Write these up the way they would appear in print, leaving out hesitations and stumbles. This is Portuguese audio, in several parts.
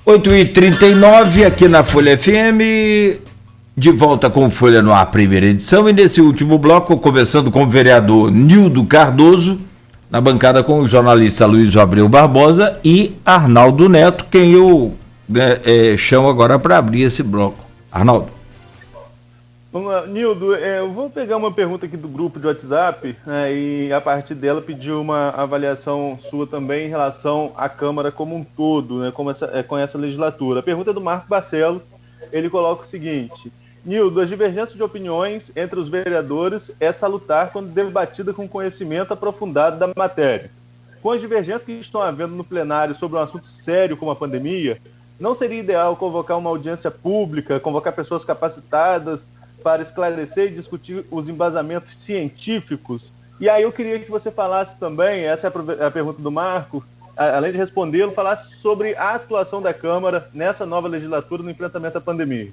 8h39 aqui na Folha FM, de volta com Folha no Ar, primeira edição, e nesse último bloco, conversando com o vereador Nildo Cardoso, na bancada com o jornalista Luiz Abreu Barbosa e Arnaldo Neto, quem eu chamo agora para abrir esse bloco. Arnaldo. Vamos lá, Nildo, eu vou pegar uma pergunta aqui do grupo de WhatsApp, e a partir dela pedir uma avaliação sua também em relação à Câmara como um todo, né, com essa legislatura. A pergunta é do Marco Barcelos, ele coloca o seguinte: Nildo, a divergência de opiniões entre os vereadores é salutar quando debatida com conhecimento aprofundado da matéria. Com as divergências que estão havendo no plenário sobre um assunto sério como a pandemia, não seria ideal convocar uma audiência pública, convocar pessoas capacitadas para esclarecer e discutir os embasamentos científicos? E aí eu queria que você falasse também, essa é a pergunta do Marco, além de respondê-lo, falasse sobre a atuação da Câmara nessa nova legislatura no enfrentamento à pandemia.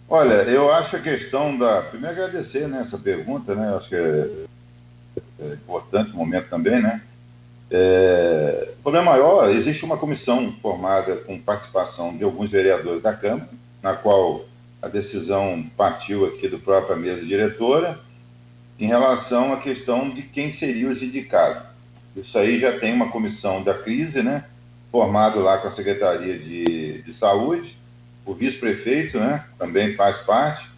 Olha, eu acho a questão da... Primeiro agradecer, né, essa pergunta, né, eu acho que é importante o momento também, né. O problema maior, existe uma comissão formada com participação de alguns vereadores da Câmara, na qual a decisão partiu aqui do própria mesa diretora, em relação à questão de quem seria os indicados. Isso aí já tem uma comissão da crise, né, formado lá com a Secretaria de Saúde, o vice-prefeito, né, também faz parte,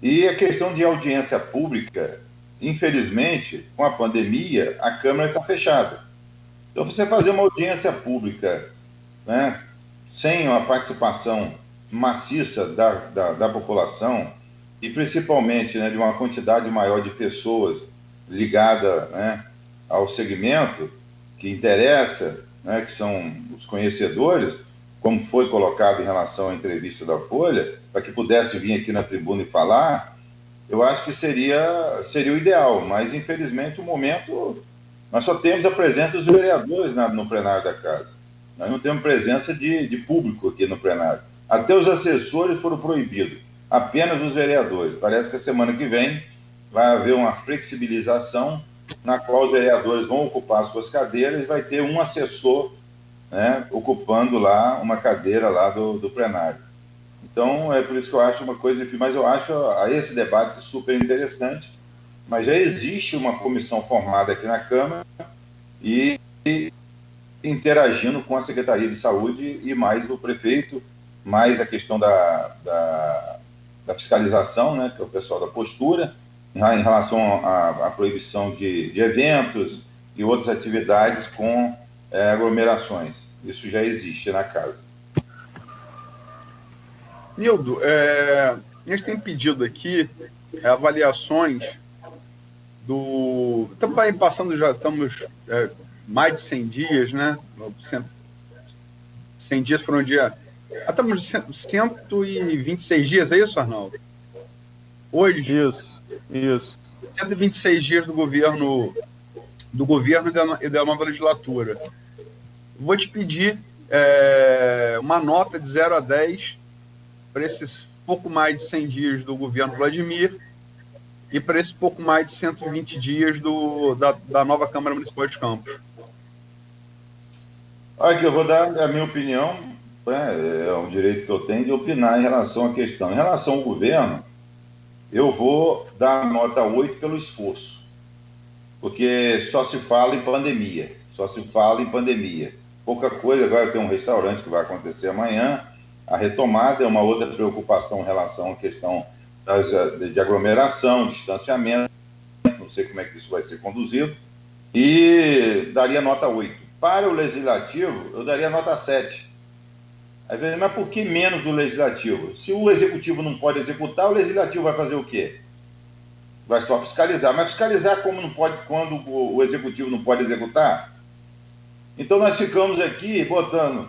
e a questão de audiência pública, infelizmente, com a pandemia, a Câmara está fechada. Então, você fazer uma audiência pública, né, sem uma participação maciça da população, e principalmente, né, de uma quantidade maior de pessoas ligadas, né, ao segmento que interessa, né, que são os conhecedores, como foi colocado em relação à entrevista da Folha, para que pudesse vir aqui na tribuna e falar, eu acho que seria o ideal, mas infelizmente o momento, nós só temos a presença dos vereadores no plenário da casa, nós não temos presença de público aqui no plenário, até os assessores foram proibidos, apenas os vereadores. Parece que a semana que vem vai haver uma flexibilização na qual os vereadores vão ocupar suas cadeiras e vai ter um assessor, né, ocupando lá uma cadeira lá do plenário. Então, é por isso que eu acho uma coisa, enfim, mas eu acho esse debate super interessante, mas já existe uma comissão formada aqui na Câmara e interagindo com a Secretaria de Saúde e mais o prefeito, mais a questão da fiscalização, né, que é o pessoal da postura, em relação à proibição de eventos e outras atividades com aglomerações. Isso já existe na casa. Nildo, a gente tem pedido aqui avaliações do... Estamos passando, já estamos mais de 100 dias, né? 100 dias foram dia... Estamos 126 dias, é isso, Arnaldo? Hoje? Isso. 126 dias do governo e da nova legislatura. Vou te pedir uma nota de 0 a 10 para esses pouco mais de 100 dias do governo Vladimir e para esse pouco mais de 120 dias da nova Câmara Municipal de Campos. Aqui eu vou dar a minha opinião, é um direito que eu tenho de opinar em relação à questão. Em relação ao governo, eu vou dar a nota 8 pelo esforço, porque só se fala em pandemia, pouca coisa. Agora tem um restaurante que vai acontecer amanhã, a retomada é uma outra preocupação em relação à questão de aglomeração, distanciamento, não sei como é que isso vai ser conduzido, e daria nota 8. Para o Legislativo, eu daria nota 7. Aí, mas por que menos o Legislativo? Se o Executivo não pode executar, o Legislativo vai fazer o quê? Vai só fiscalizar. Mas fiscalizar como não pode, quando o Executivo não pode executar? Então nós ficamos aqui botando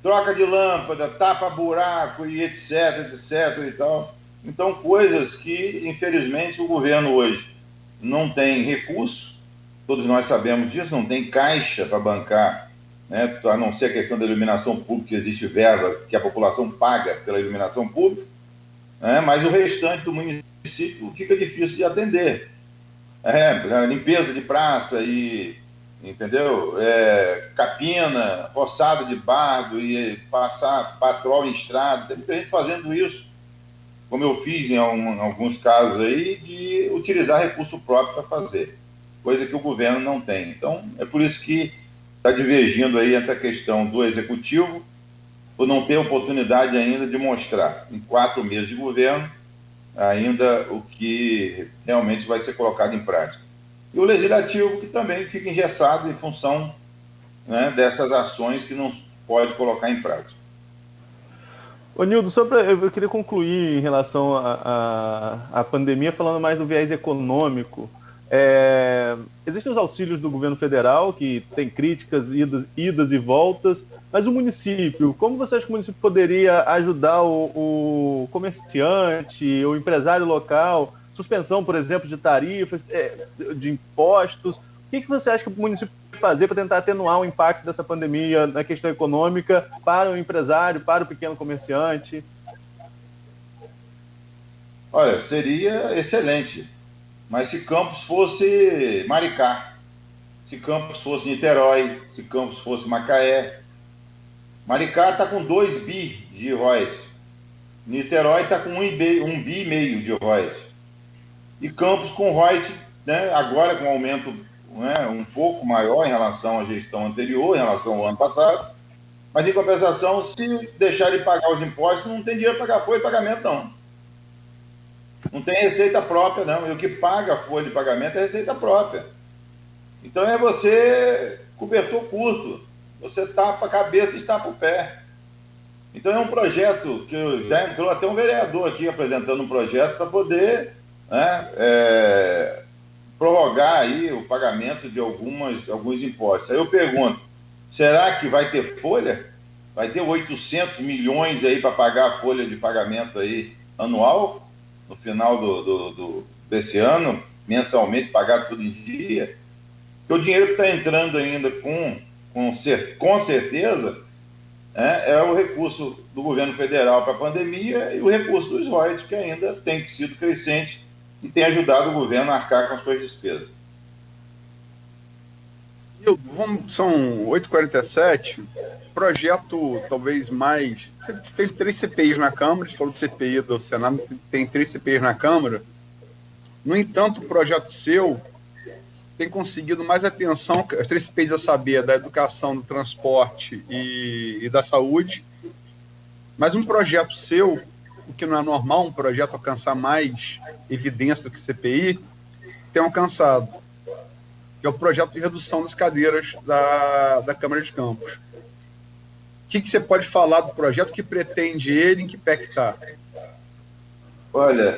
troca de lâmpada, tapa buraco e etc e tal. Então, coisas que, infelizmente, o governo hoje não tem recurso, todos nós sabemos disso, não tem caixa para bancar, né, a não ser a questão da iluminação pública, existe verba que a população paga pela iluminação pública, né, mas o restante do município fica difícil de atender. A limpeza de praça e entendeu? Capina, roçada de bardo e passar patrol em estrada. Tem muita gente fazendo isso, como eu fiz em alguns casos aí, de utilizar recurso próprio para fazer, coisa que o governo não tem. Então, é por isso que está divergindo aí entre a questão do executivo, por não ter oportunidade ainda de mostrar, em 4 meses de governo, ainda o que realmente vai ser colocado em prática. E o legislativo, que também fica engessado em função, né, dessas ações que não pode colocar em prática. Ô Nildo, eu queria concluir em relação à pandemia, falando mais do viés econômico. Existem os auxílios do governo federal, que tem críticas, idas e voltas, mas o município, como você acha que o município poderia ajudar o comerciante, o empresário local, suspensão, por exemplo, de tarifas, de impostos? O que você acha que o município pode fazer para tentar atenuar o impacto dessa pandemia na questão econômica para o empresário, para o pequeno comerciante? Olha, seria excelente, mas se Campos fosse Maricá, se Campos fosse Niterói, se Campos fosse Macaé. Maricá está com 2 bi de royalties, Niterói está com 1 bi e meio de royalties, e Campos com royalties, né, agora com aumento, né, um pouco maior em relação à gestão anterior, em relação ao ano passado, mas em compensação, se deixar de pagar os impostos, não tem dinheiro para pagar folha de pagamento, não. Não tem receita própria, não. E o que paga a folha de pagamento é receita própria. Então é você cobertor curto. Você tapa a cabeça e tapa o pé. Então é um projeto que já entrou até um vereador aqui apresentando um projeto para poder, né, prorrogar aí o pagamento de alguns impostos. Aí eu pergunto, será que vai ter folha? Vai ter 800 milhões aí para pagar a folha de pagamento aí anual? No final desse ano, mensalmente, pagar tudo em dia? Porque o dinheiro que está entrando ainda com certeza, é o recurso do governo federal para a pandemia e o recurso dos royalties, que ainda tem sido crescente e tem ajudado o governo a arcar com as suas despesas. São 8h47, projeto talvez mais... Tem 3 CPIs na Câmara, a gente falou de CPI do Senado, tem 3 CPIs na Câmara. No entanto, o projeto seu tem conseguido mais atenção, as 3 CPIs a saber, da educação, do transporte e da saúde, mas um projeto seu, o que não é normal, um projeto alcançar mais evidência do que CPI, tem alcançado, que é o projeto de redução das cadeiras da Câmara de Campos. O que você pode falar do projeto, que pretende ele, em que pé que está? Olha,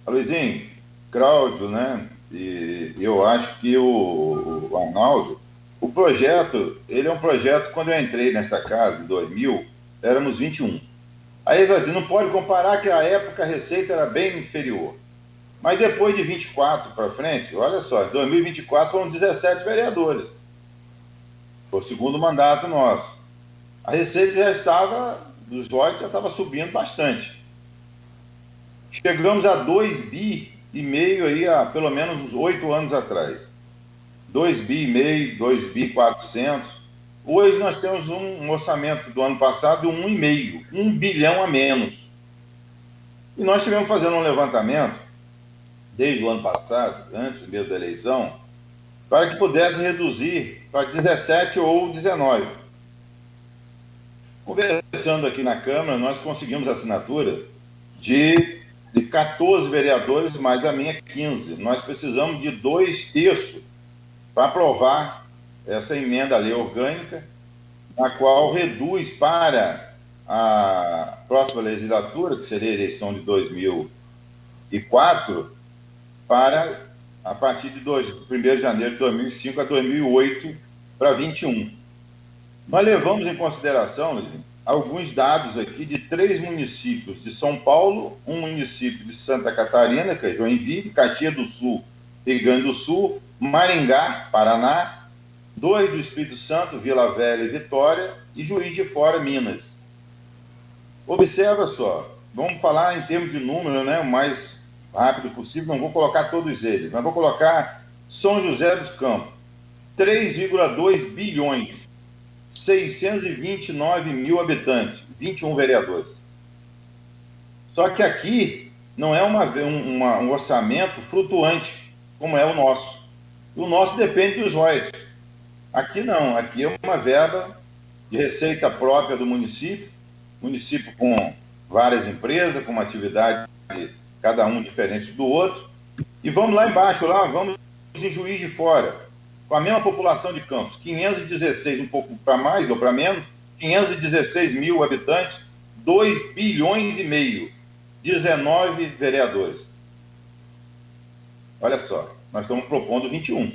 Luizinho, Cláudio, né, e eu acho que o Arnaldo, o projeto, ele é um projeto, quando eu entrei nesta casa, em 2000, éramos 21. Aí, assim, não pode comparar que a época a receita era bem inferior. Mas depois de 24 para frente, olha só, em 2024 foram 17 vereadores. Foi o segundo mandato nosso. A receita já estava, dos royalties já estava subindo bastante. Chegamos a 2 bi e meio aí há pelo menos uns 8 anos atrás. 2 bi e meio, 2 bi 400. Hoje nós temos um orçamento do ano passado de 1,5, 1 bilhão a menos. E nós estivemos fazendo um levantamento desde o ano passado, antes mesmo da eleição, para que pudesse reduzir para 17 ou 19. Conversando aqui na Câmara, nós conseguimos a assinatura de 14 vereadores, mais a minha 15. Nós precisamos de 2/3 para aprovar essa emenda à lei orgânica, na qual reduz para a próxima legislatura, que seria a eleição de 2004, para a partir de 1º de janeiro de 2005 a 2008 para 21. Nós levamos em consideração, Luiz, alguns dados aqui de 3 municípios de São Paulo, um município de Santa Catarina, que é Joinville, Caxias do Sul, Rio Grande do Sul, Maringá, Paraná, 2 do Espírito Santo, Vila Velha e Vitória, e Juiz de Fora, Minas. Observa só, vamos falar em termos de número, né, o mais rápido possível, não vou colocar todos eles, mas vou colocar São José dos Campos, 3,2 bilhões, 629 mil habitantes, 21 vereadores. Só que aqui não é um orçamento flutuante, como é o nosso. O nosso depende dos royalties. Aqui não, aqui é uma verba de receita própria do município com várias empresas, com uma atividade, cada um diferente do outro. E vamos lá embaixo, vamos em Juiz de Fora, com a mesma população de Campos, 516, um pouco para mais ou para menos, 516 mil habitantes, 2 bilhões e meio, 19 vereadores. Olha só, nós estamos propondo 21.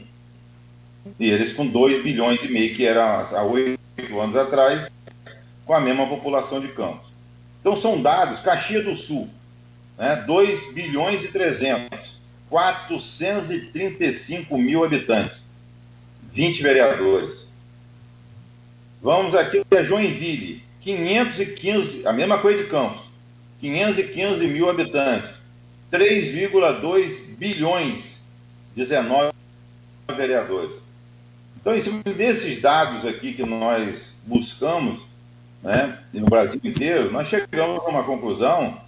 E eles com 2 bilhões e meio, que era há 8 anos atrás, com a mesma população de Campos. Então são dados, Caxias do Sul, 2 bilhões e 300, 435 mil habitantes, 20 vereadores. Vamos aqui a Joinville, 515, a mesma coisa de Campos, 515 mil habitantes, 3,2 bilhões, 19 vereadores. Então, em cima desses dados aqui que nós buscamos, no Brasil inteiro, nós chegamos a uma conclusão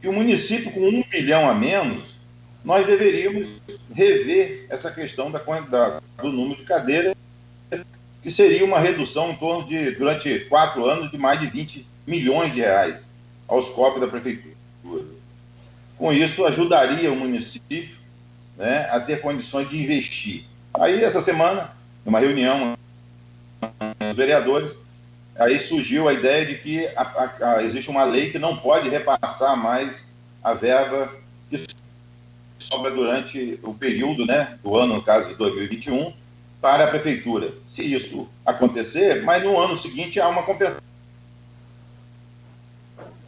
que o município com 1 bilhão a menos, nós deveríamos rever essa questão do número de cadeiras, que seria uma redução em torno de, durante 4 anos, de mais de 20 milhões de reais aos cofres da prefeitura. Com isso, ajudaria o município, a ter condições de investir. Aí, essa semana, numa reunião com os vereadores, aí surgiu a ideia de que existe uma lei que não pode repassar mais a verba que sobra durante o período, do ano, no caso de 2021, para a prefeitura. Se isso acontecer, mas no ano seguinte há uma compensação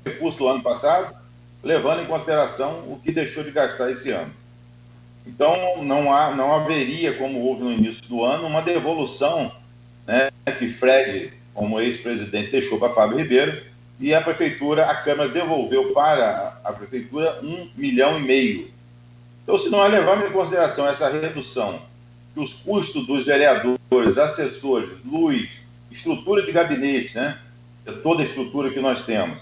do recurso do ano passado, levando em consideração o que deixou de gastar esse ano. Então, não haveria, como houve no início do ano, uma devolução, que Fred, como ex-presidente, deixou para Fábio Ribeiro, e a prefeitura, a Câmara devolveu para a prefeitura 1,5 milhão. Então, se nós levarmos em consideração essa redução, que os custos dos vereadores, assessores, luz, estrutura de gabinete, toda a estrutura que nós temos,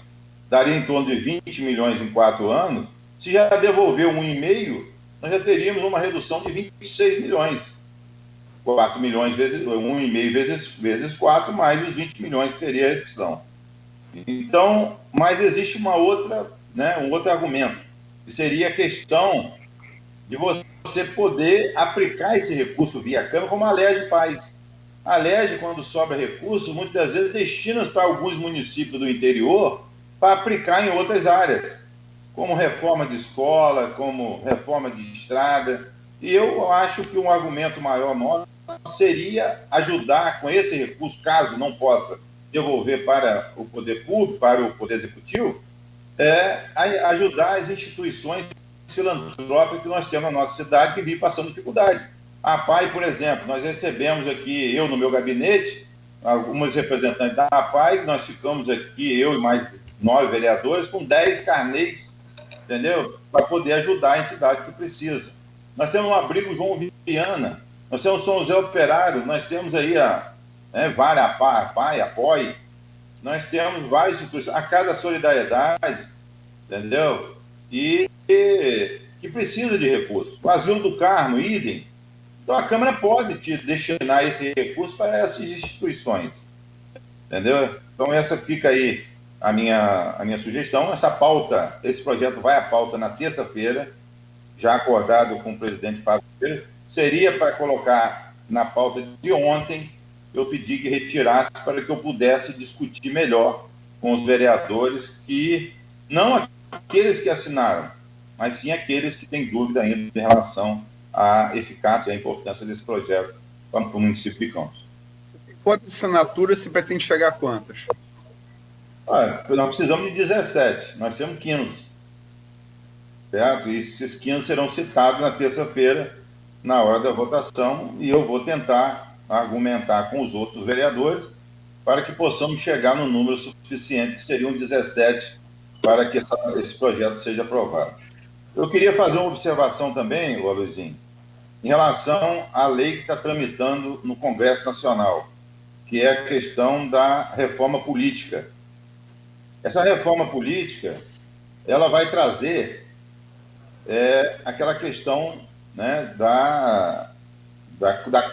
daria em torno de 20 milhões em 4 anos, se já devolveu 1,5, nós já teríamos uma redução de 26 milhões. 4 milhões vezes 1,5 vezes 4, mais os 20 milhões que seria a redução. Então, mas existe um outro argumento, que seria a questão de você poder aplicar esse recurso via Câmara, como a Alerj faz. A Alerj, quando sobra recurso, muitas vezes destina para alguns municípios do interior para aplicar em outras áreas, como reforma de escola, como reforma de estrada. E eu acho que um argumento maior nosso seria ajudar com esse recurso, caso não possa devolver para o poder público, para o poder executivo, ajudar as instituições filantrópicas que nós temos na nossa cidade, que vivem passando dificuldade. A APAI, por exemplo, nós recebemos aqui, eu no meu gabinete, algumas representantes da APAI, nós ficamos aqui, eu e mais 9 vereadores, com 10 carnês, entendeu? Para poder ajudar a entidade que precisa. Nós temos um abrigo João Viana, nós temos São José Operário, nós temos aí a APAI, APOI, nós temos várias instituições, a Casa Solidariedade, entendeu? E que precisa de recursos. O Asilo do Carmo, idem. Então a Câmara pode destinar esse recurso para essas instituições, entendeu? Então essa fica aí a minha sugestão. Essa pauta, esse projeto vai à pauta na terça-feira, já acordado com o presidente Fábio Ribeiro. Seria para colocar na pauta de ontem, eu pedi que retirasse para que eu pudesse discutir melhor com os vereadores, que não aqueles que assinaram, mas sim aqueles que têm dúvida ainda em relação à eficácia e à importância desse projeto para o município de Campos. Quantas assinaturas se pretende chegar a quantas? Nós precisamos de 17, nós temos 15. Certo? E esses 15 serão citados na terça-feira, na hora da votação, e eu vou tentar argumentar com os outros vereadores para que possamos chegar no número suficiente, que seriam 17, para que esse projeto seja aprovado. Eu queria fazer uma observação também, Luizinho, em relação à lei que está tramitando no Congresso Nacional, que é a questão da reforma política. Essa reforma política, ela vai trazer aquela questão, né, da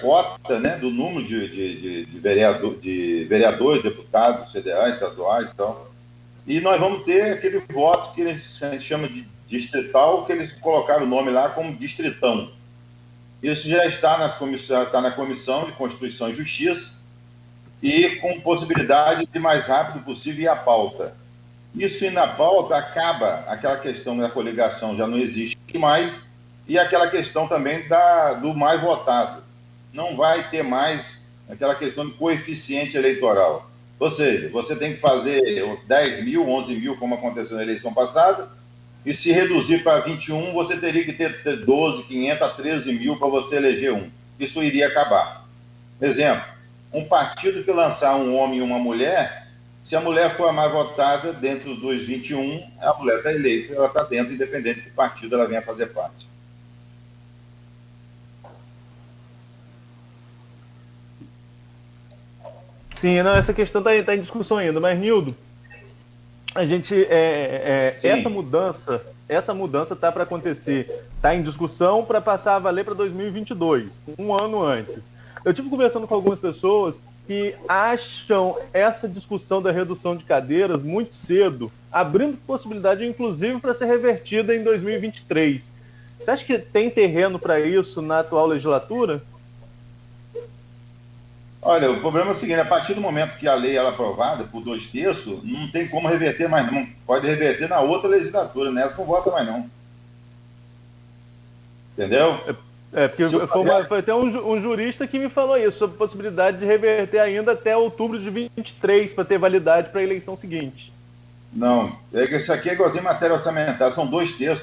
cota, né, do número de vereadores, deputados federais, estaduais e tal. E nós vamos ter aquele voto que a gente chama de distrital, que eles colocaram o nome lá como distritão. Isso já está na Comissão de Constituição e Justiça e com possibilidade de mais rápido possível ir à pauta. Isso indo à pauta, acaba aquela questão da coligação, já não existe mais, e aquela questão também do mais votado. Não vai ter mais aquela questão de coeficiente eleitoral. Ou seja, você tem que fazer 10 mil, 11 mil, como aconteceu na eleição passada, e se reduzir para 21, você teria que ter 12, 500 a 13 mil para você eleger um. Isso iria acabar. Exemplo, um partido que lançar um homem e uma mulher, se a mulher for a mais votada dentro dos 21, a mulher está eleita, ela está dentro, independente do partido ela venha fazer parte. Sim, não, essa questão está em discussão ainda, mas, Nildo, a gente, essa mudança está para acontecer, está em discussão para passar a valer para 2022, um ano antes. Eu tive conversando com algumas pessoas que acham essa discussão da redução de cadeiras muito cedo, abrindo possibilidade, inclusive, para ser revertida em 2023. Você acha que tem terreno para isso na atual legislatura? Olha, o problema é o seguinte, a partir do momento que a lei é aprovada por 2/3, não tem como reverter mais não. Pode reverter na outra legislatura, nessa não vota mais não. Entendeu? Porque foi até um jurista que me falou isso, sobre a possibilidade de reverter ainda até outubro de 23, para ter validade para a eleição seguinte. Não, isso aqui é igualzinho matéria orçamentária, são 2/3.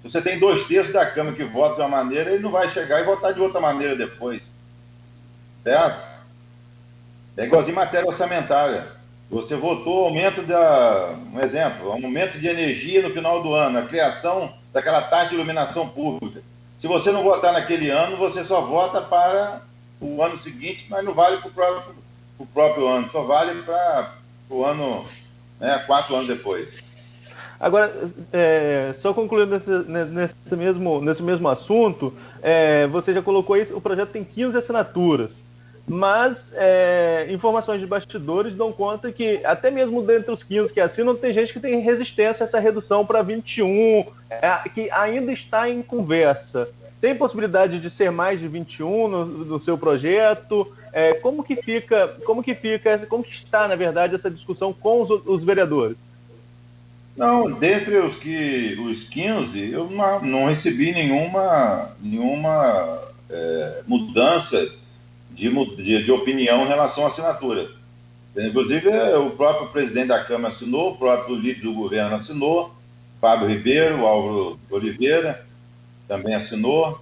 Se você tem 2/3 da Câmara que vota de uma maneira, ele não vai chegar e votar de outra maneira depois. Certo? É igualzinho matéria orçamentária. Você votou aumento um exemplo, aumento de energia no final do ano, a criação daquela taxa de iluminação pública. Se você não votar naquele ano, você só vota para o ano seguinte, mas não vale para o próprio ano, só vale para o ano, 4 anos depois. Agora, só concluindo nesse mesmo assunto, você já colocou isso, o projeto tem 15 assinaturas. Mas informações de bastidores dão conta que até mesmo dentre os 15 que assinam, tem gente que tem resistência a essa redução para 21, que ainda está em conversa. Tem possibilidade de ser mais de 21 no seu projeto? Como que está, na verdade, essa discussão com os vereadores? Não, dentre os 15, eu não recebi nenhuma mudança de opinião em relação à assinatura. Inclusive, o próprio presidente da Câmara assinou, o próprio líder do governo assinou, Fábio Ribeiro, Álvaro Oliveira também assinou.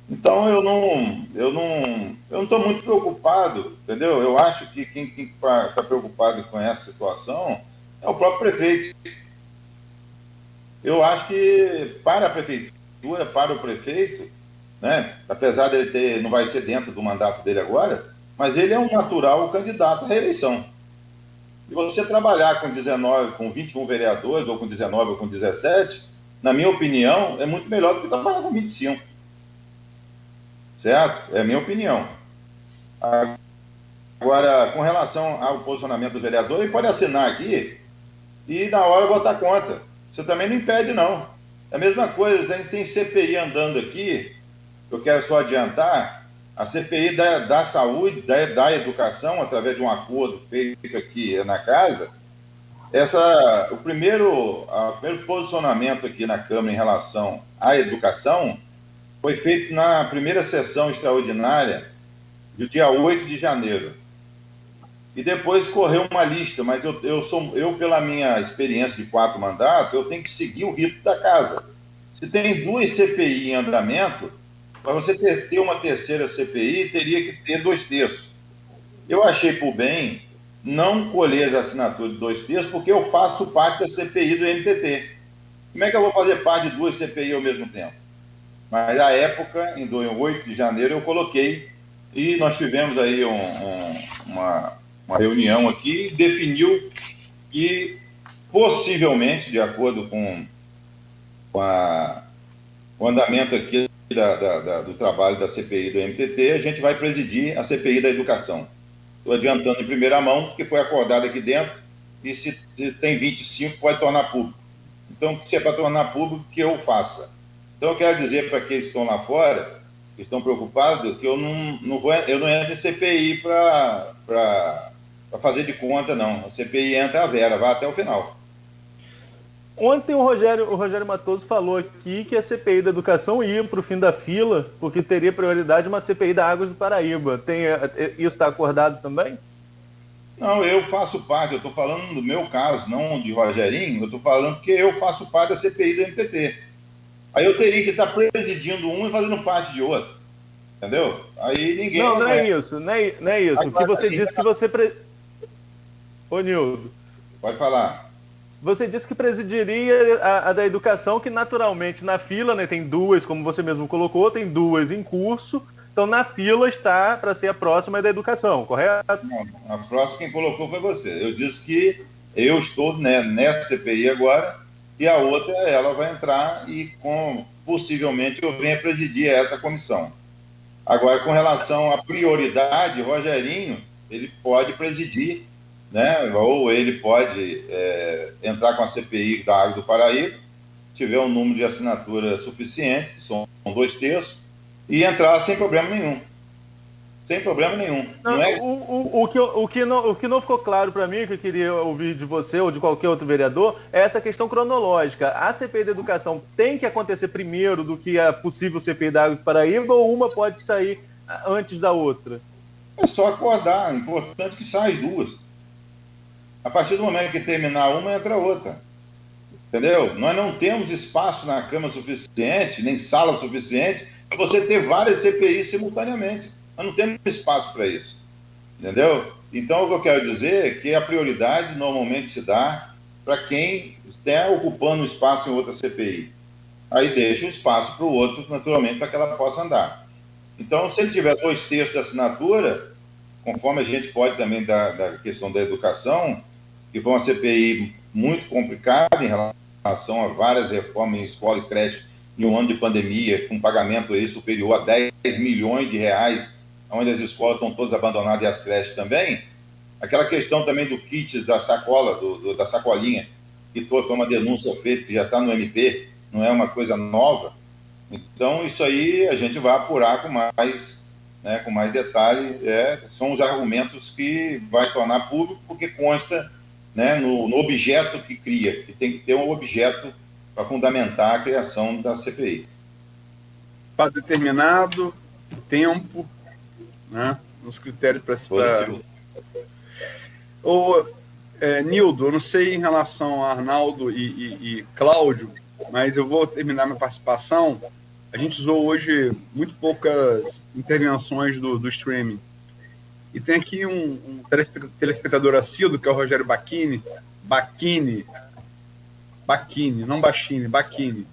Então, eu não estou muito preocupado, entendeu? Eu acho que quem está preocupado com essa situação é o próprio prefeito. Eu acho que para a prefeitura, para o prefeito, né? Apesar dele não vai ser dentro do mandato dele agora, mas ele é um natural candidato à reeleição. E você trabalhar com 21 vereadores, ou com 19, ou com 17, na minha opinião, é muito melhor do que trabalhar com 25. Certo? É a minha opinião. Agora, com relação ao posicionamento do vereador, ele pode assinar aqui e na hora votar contra. Você também não impede, não. É a mesma coisa, a gente tem CPI andando aqui. Eu quero só adiantar, a CPI da saúde, da educação, através de um acordo feito aqui na casa, o primeiro posicionamento aqui na Câmara em relação à educação foi feito na primeira sessão extraordinária do dia 8 de janeiro. E depois correu uma lista, mas eu pela minha experiência de 4 mandatos, eu tenho que seguir o rito da casa. Se tem 2 CPI em andamento, para você ter uma terceira CPI, teria que ter 2/3. Eu achei por bem não colher as assinaturas de 2/3, porque eu faço parte da CPI do MTT. Como é que eu vou fazer parte de 2 CPI ao mesmo tempo? Mas à época, em 8 de janeiro, eu coloquei, e nós tivemos aí uma reunião aqui e definiu que, possivelmente, de acordo com o andamento aqui do trabalho da CPI do MTT, a gente vai presidir a CPI da educação. Estou adiantando em primeira mão, que foi acordado aqui dentro, e se tem 25, pode tornar público. Então, se é para tornar público, que eu faça. Então, eu quero dizer para aqueles que estão lá fora, que estão preocupados, que eu não entro em CPI para fazer de conta, não. A CPI entra a Vera, vai até o final. Ontem o Rogério Matoso falou aqui que a CPI da educação ia para o fim da fila, porque teria prioridade uma CPI da Águas do Paraíba. Isso está acordado também? Não, eu faço parte, eu estou falando do meu caso, não de Rogerinho, eu estou falando que eu faço parte da CPI do MTT. Aí eu teria que estar presidindo um e fazendo parte de outro. Entendeu? Aí ninguém... Não é isso, não é isso. Agora, se você disse que você... Ô, Nildo. Pode falar. Você disse que presidiria a da educação, que naturalmente na fila, né, tem duas, como você mesmo colocou, tem duas em curso, então na fila está para ser a próxima da educação, correto? Não, a próxima quem colocou foi você. Eu disse que eu estou nessa CPI agora e a outra ela vai entrar e possivelmente eu venha presidir essa comissão. Agora, com relação à prioridade, Rogerinho, ele pode presidir, né? Ou ele pode entrar com a CPI da Água do Paraíba, se tiver um número de assinatura suficiente, que são 2/3, e entrar sem problema nenhum. Sem problema nenhum. Não é... o que não ficou claro para mim, que eu queria ouvir de você ou de qualquer outro vereador, é essa questão cronológica. A CPI da educação tem que acontecer primeiro do que a possível CPI da Água do Paraíba, ou uma pode sair antes da outra? É só acordar. É importante que saia as duas. A partir do momento que terminar uma, entra a outra. Entendeu? Nós não temos espaço na Câmara suficiente, nem sala suficiente, para você ter várias CPIs simultaneamente. Nós não temos espaço para isso. Entendeu? Então, o que eu quero dizer é que a prioridade normalmente se dá para quem está ocupando espaço em outra CPI. Aí deixa o espaço para o outro, naturalmente, para que ela possa andar. Então, se ele tiver 2/3 da assinatura, conforme a gente pode também da questão da educação, que foi uma CPI muito complicada em relação a várias reformas em escola e creche em um ano de pandemia, com pagamento aí superior a 10 milhões de reais, onde as escolas estão todas abandonadas e as creches também. Aquela questão também do kit da sacola, da sacolinha, que foi uma denúncia feita, que já está no MP, não é uma coisa nova. Então, isso aí a gente vai apurar com mais detalhe. São os argumentos que vai tornar público, porque consta, né, no objeto que cria, que tem que ter um objeto para fundamentar a criação da CPI. Para determinado tempo, né, nos critérios para... Nildo, eu não sei em relação a Arnaldo e Cláudio, mas eu vou terminar minha participação. A gente usou hoje muito poucas intervenções do streaming. E tem aqui um telespectador assíduo, que é o Rogério Bacchini, não Bachini, Bacchini.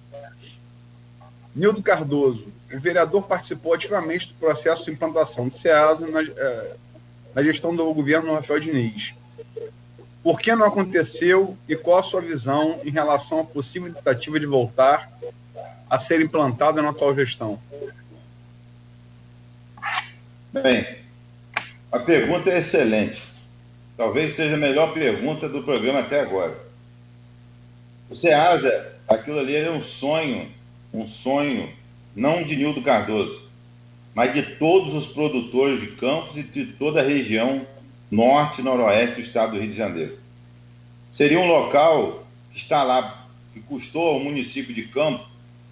Nildo Cardoso, o vereador participou ativamente do processo de implantação do SEASA na gestão do governo Rafael Diniz. Por que não aconteceu e qual a sua visão em relação à possível tentativa de voltar a ser implantada na atual gestão? Bem, a pergunta é excelente. Talvez seja a melhor pergunta do programa até agora. O SEASA, aquilo ali era um sonho não de Nildo Cardoso, mas de todos os produtores de Campos e de toda a região norte e noroeste do estado do Rio de Janeiro. Seria um local que está lá, que custou ao município de Campos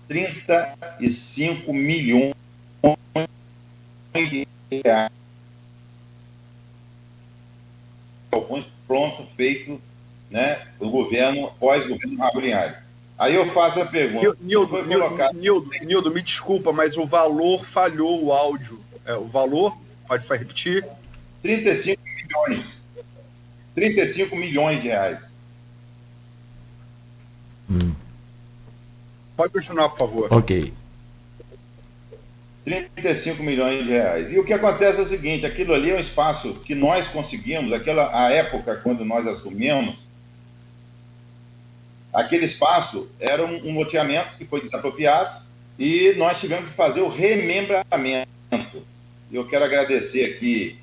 35 milhões de reais. Pronto, feito, né, o governo, pós-governo Rabulinhário. Aí eu faço a pergunta. Nildo, me desculpa, mas o valor falhou o áudio. O valor, pode repetir? 35 milhões. 35 milhões de reais. Pode continuar, por favor. Ok. 35 milhões de reais. E o que acontece é o seguinte, aquilo ali é um espaço que nós conseguimos, a época quando nós assumimos, aquele espaço era um loteamento que foi desapropriado e nós tivemos que fazer o remembramento. Eu quero agradecer aqui,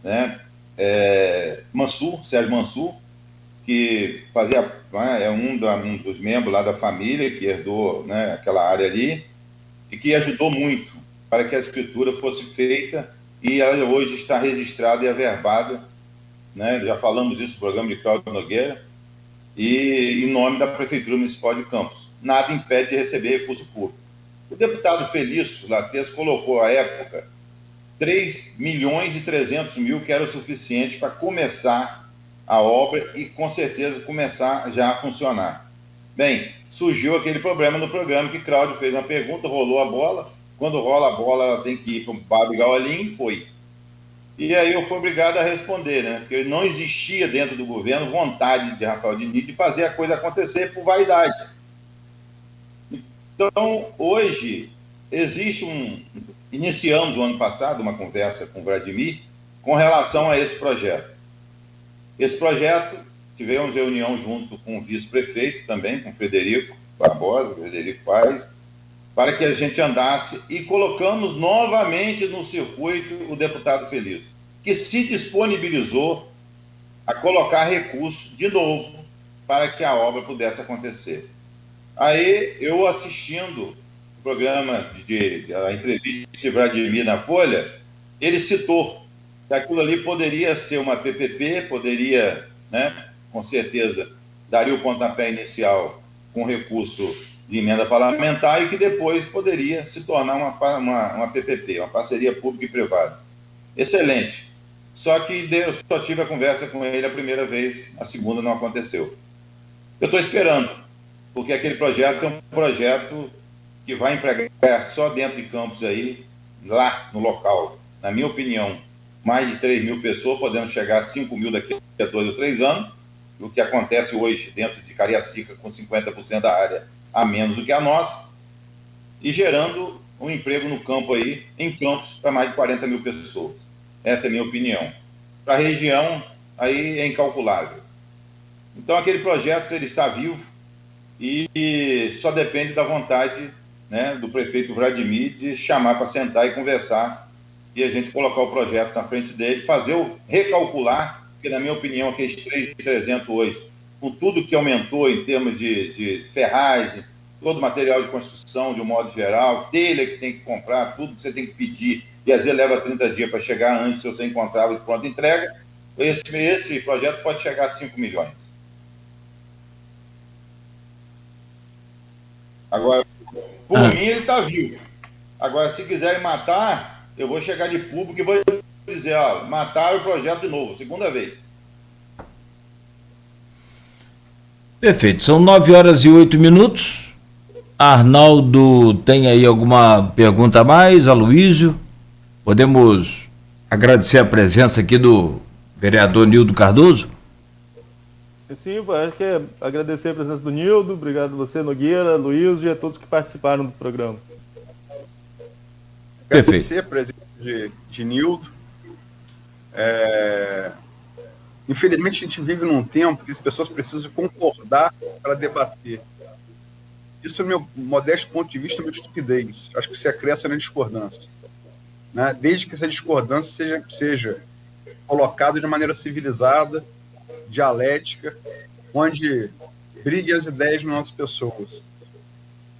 né, Sérgio Mansur, que é um dos membros lá da família, que herdou, né, aquela área ali, e que ajudou muito para que a escritura fosse feita, e ela hoje está registrada e averbada, né, já falamos isso no programa de Cláudio Nogueira, e em nome da Prefeitura Municipal de Campos. Nada impede de receber recurso público. O deputado Felício Lattes colocou, à época, 3 milhões e 300 mil, que era o suficiente para começar a obra e, com certeza, começar já a funcionar. Bem, surgiu aquele problema no programa que Cláudio fez uma pergunta, rolou a bola. Quando rola a bola, ela tem que ir para o Pablo Gaualim, foi. E aí eu fui obrigado a responder, né? Porque não existia dentro do governo vontade de Rafael Diniz de fazer a coisa acontecer por vaidade. Então, hoje, iniciamos o ano passado uma conversa com o Vladimir com relação a esse projeto. Esse projeto, tivemos reunião junto com o vice-prefeito também, com o Frederico Barbosa, Frederico Paes, para que a gente andasse e colocamos novamente no circuito o deputado Felício, que se disponibilizou a colocar recursos de novo para que a obra pudesse acontecer. Aí, eu assistindo o programa, a entrevista de Vladimir na Folha, ele citou que aquilo ali poderia ser uma PPP, poderia, né, com certeza, daria o pontapé inicial com recurso de emenda parlamentar e que depois poderia se tornar uma PPP, uma parceria pública e privada. Excelente. Só que eu só tive a conversa com ele a primeira vez, a segunda não aconteceu. Eu estou esperando, porque aquele projeto é um projeto que vai empregar só dentro de Campos aí, lá no local, na minha opinião, mais de 3 mil pessoas, podendo chegar a 5 mil daqui a 2 ou 3 anos, o que acontece hoje dentro de Cariacica, com 50% da área a menos do que a nossa, e gerando um emprego no campo aí, em Campos, para mais de 40 mil pessoas. Essa é a minha opinião. Para a região, aí é incalculável. Então, aquele projeto, ele está vivo e só depende da vontade, né, do prefeito Vladimir de chamar para sentar e conversar e a gente colocar o projeto na frente dele, fazer o recalcular, porque, na minha opinião, aqueles 3.300 hoje, com tudo que aumentou em termos de ferragem, todo material de construção, de um modo geral, telha que tem que comprar, tudo que você tem que pedir, e às vezes leva 30 dias para chegar antes, se você encontrava de pronta entrega, esse projeto pode chegar a 5 milhões. Agora, por mim, ele está vivo. Agora, se quiserem matar, eu vou chegar de público e vou dizer, ó, mataram o projeto de novo, segunda vez. Perfeito, são 9h08. Arnaldo tem aí alguma pergunta a mais? Aloísio? Podemos agradecer a presença aqui do vereador Nildo Cardoso? Sim, acho que é agradecer a presença do Nildo, obrigado a você, Nogueira, Luísio e a todos que participaram do programa. Perfeito. Agradecer a presença de Nildo. Infelizmente, a gente vive num tempo que as pessoas precisam concordar para debater. Isso, é meu modesto ponto de vista, é uma estupidez. Acho que se acresce na discordância. Né? Desde que essa discordância seja colocada de maneira civilizada, dialética, onde briguem as ideias de nossas pessoas.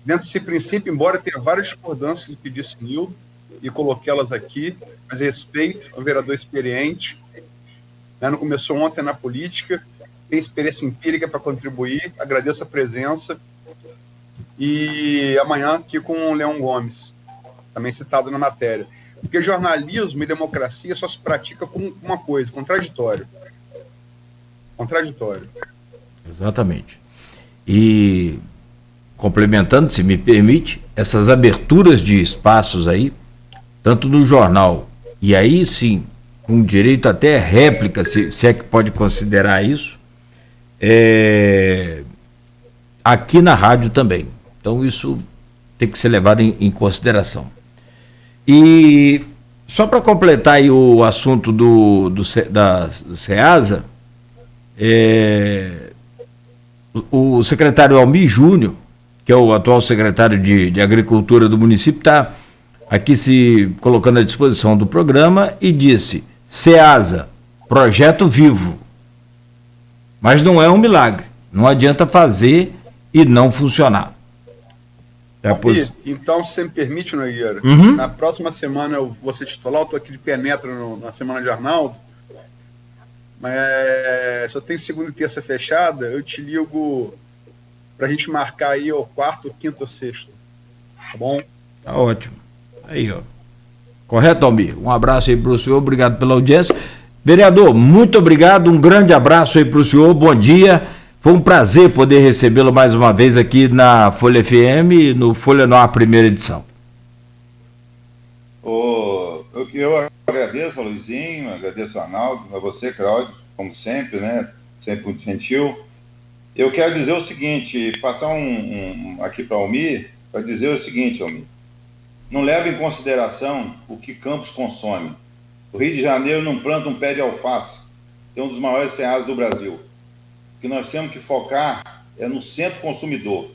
Dentro desse princípio, embora tenha várias discordâncias do que disse Nildo, e coloquei elas aqui, mas respeito ao vereador experiente, né? Não começou ontem na política, tem experiência empírica para contribuir, agradeço a presença, e amanhã aqui com o Leão Gomes, também citado na matéria. Porque jornalismo e democracia só se pratica com uma coisa, contraditório. Contraditório. Exatamente. E, complementando, se me permite, essas aberturas de espaços aí, tanto no jornal, e aí sim, com direito até réplica, se é que pode considerar isso, aqui na rádio também. Então isso tem que ser levado em consideração. E só para completar aí o assunto da SEASA, o secretário Almir Júnior, que é o atual secretário de Agricultura do município, está aqui se colocando à disposição do programa e disse: SEASA, projeto vivo, mas não é um milagre, não adianta fazer e não funcionar. Então, se você me permite, Nogueira, na próxima semana eu vou ser titular, eu estou aqui de penetra na semana de Arnaldo, mas só tem segunda e terça fechada, eu te ligo para a gente marcar aí o quarto, quinto ou sexto, tá bom? Tá ótimo. Aí, ó. Correto, Almir? Um abraço aí para o senhor, obrigado pela audiência. Vereador, muito obrigado, um grande abraço aí para o senhor, bom dia. Foi um prazer poder recebê-lo mais uma vez aqui na Folha FM, no Folha no Ar, primeira edição. Eu agradeço ao Luizinho, agradeço ao Arnaldo, a você, Cláudio, como sempre, né? Sempre muito gentil. Eu quero dizer o seguinte, passar aqui para o Almir, para dizer o seguinte, Almir. Não leva em consideração o que Campos consome. O Rio de Janeiro não planta um pé de alface, é um dos maiores ceares do Brasil. O que nós temos que focar é no centro consumidor.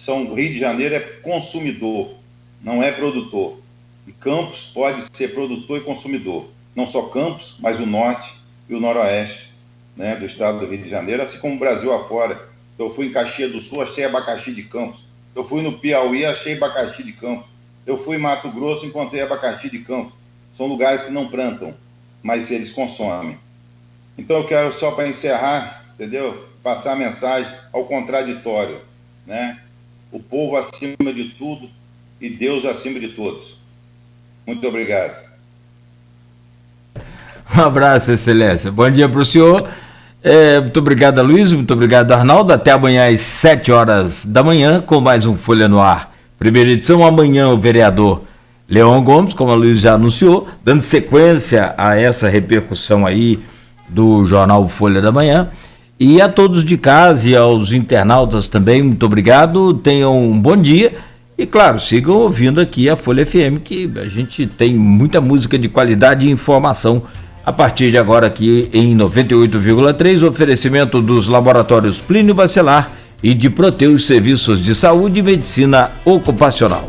O Rio de Janeiro é consumidor, não é produtor. E Campos pode ser produtor e consumidor. Não só Campos, mas o norte e o noroeste, né, do estado do Rio de Janeiro, assim como o Brasil afora. Eu fui em Caxias do Sul, achei abacaxi de Campos. Eu fui no Piauí, achei abacaxi de Campos. Eu fui em Mato Grosso, encontrei abacaxi de Campos. São lugares que não plantam, mas eles consomem. Então eu quero, só para encerrar, entendeu? Passar a mensagem ao contraditório, né? O povo acima de tudo e Deus acima de todos. Muito obrigado. Um abraço, Excelência. Bom dia para o senhor. Muito obrigado, Luiz. Muito obrigado, Arnaldo. Até amanhã às 7 horas da manhã com mais um Folha no Ar. Primeira edição. Amanhã o vereador Leon Gomes, como a Luiz já anunciou, dando sequência a essa repercussão aí do jornal Folha da Manhã. E a todos de casa e aos internautas também, muito obrigado. Tenham um bom dia. E claro, sigam ouvindo aqui a Folha FM, que a gente tem muita música de qualidade e informação a partir de agora aqui em 98,3, oferecimento dos laboratórios Plínio Bacelar e de Proteus Serviços de Saúde e Medicina Ocupacional.